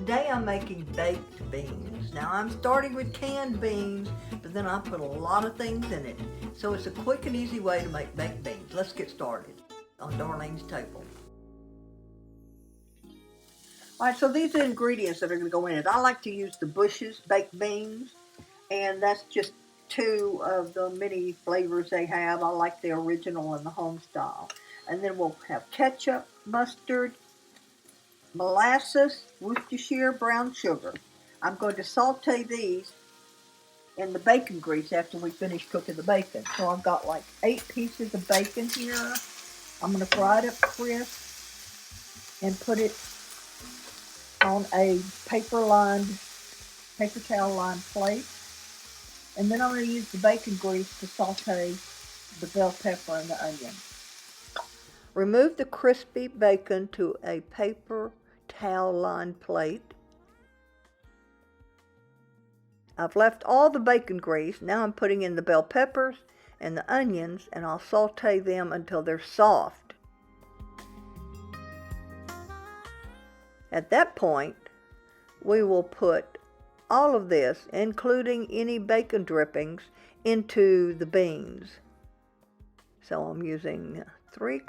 Today I'm making baked beans. Now I'm starting with canned beans, but then I put a lot of things in it. So it's a quick and easy way to make baked beans. Let's get started on Darlene's Table. Alright, so these are the ingredients that are going to go in it. I like to use the Bush's baked beans, and that's just 2 of the many flavors they have. I like the original and the home style. And then we'll have ketchup, mustard, molasses, Worcestershire, brown sugar. I'm going to saute these in the bacon grease after we finish cooking the bacon. So I've got like 8 pieces of bacon here. I'm going to fry it up crisp and put it on a paper towel lined plate. And then I'm going to use the bacon grease to saute the bell pepper and the onion. Remove the crispy bacon to a paper towel lined plate. I've left all the bacon grease. Now I'm putting in the bell peppers and the onions, and I'll saute them until they're soft. At that point, we will put all of this, including any bacon drippings, into the beans. So I'm using 3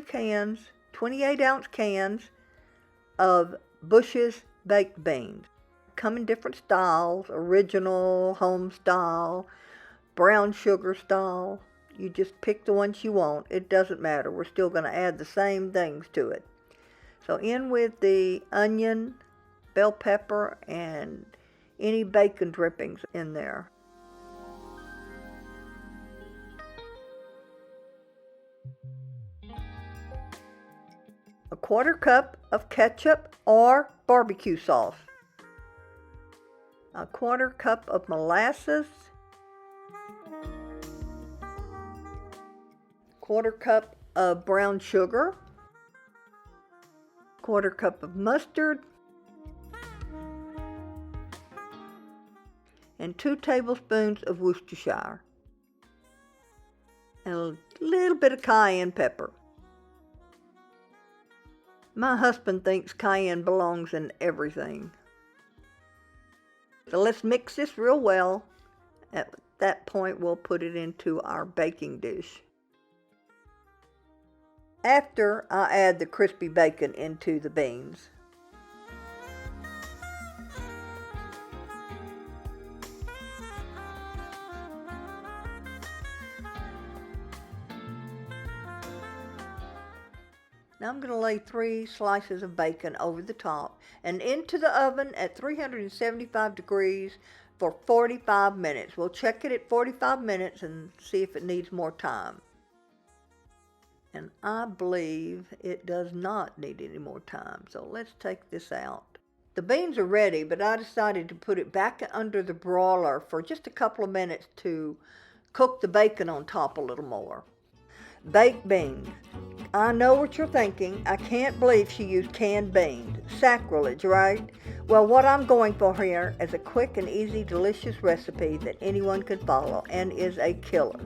cans, 28-ounce cans of Bush's baked beans. Come in different styles: original, home style, brown sugar style. You just pick the ones you want. It doesn't matter. We're still going to add the same things to it. So in with the onion, bell pepper, and any bacon drippings in there. A 1/4 cup of ketchup or barbecue sauce. A 1/4 cup of molasses. 1/4 cup of brown sugar. 1/4 cup of mustard. And 2 tablespoons of Worcestershire. And a little bit of cayenne pepper. My husband thinks cayenne belongs in everything. So let's mix this real well. At that point, we'll put it into our baking dish. After I add the crispy bacon into the beans. Now I'm going to lay 3 slices of bacon over the top and into the oven at 375 degrees for 45 minutes. We'll check it at 45 minutes and see if it needs more time. And I believe it does not need any more time, so let's take this out. The beans are ready, but I decided to put it back under the broiler for just a couple of minutes to cook the bacon on top a little more. Baked beans. I know what you're thinking. I can't believe she used canned beans. Sacrilege, right? Well, what I'm going for here is a quick and easy, delicious recipe that anyone could follow and is a killer.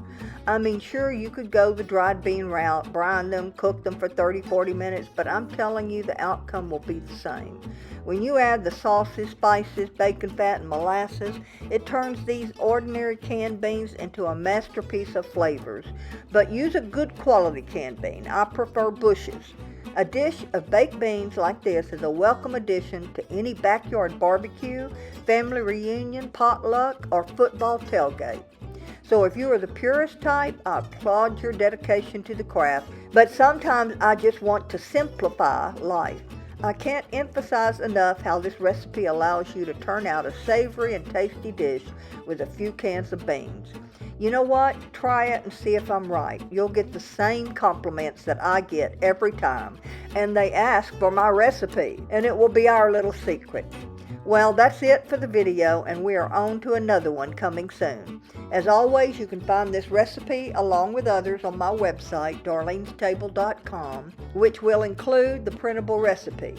I mean, sure, you could go the dried bean route, brine them, cook them for 30-40 minutes, but I'm telling you the outcome will be the same. When you add the sauces, spices, bacon fat, and molasses, it turns these ordinary canned beans into a masterpiece of flavors. But use a good quality canned bean. I prefer Bush's. A dish of baked beans like this is a welcome addition to any backyard barbecue, family reunion, potluck, or football tailgate. So if you are the purist type, I applaud your dedication to the craft, but sometimes I just want to simplify life. I can't emphasize enough how this recipe allows you to turn out a savory and tasty dish with a few cans of beans. You know what? Try it and see if I'm right. You'll get the same compliments that I get every time. And they ask for my recipe, and it will be our little secret. Well, that's it for the video, and we are on to another one coming soon. As always, you can find this recipe along with others on my website, darlenestable.com, which will include the printable recipe.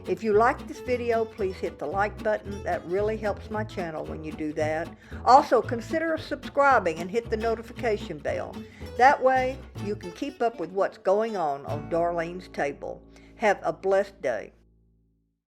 If you like this video, please hit the like button. That really helps my channel when you do that. Also, consider subscribing and hit the notification bell. That way, you can keep up with what's going on Darlene's Table. Have a blessed day.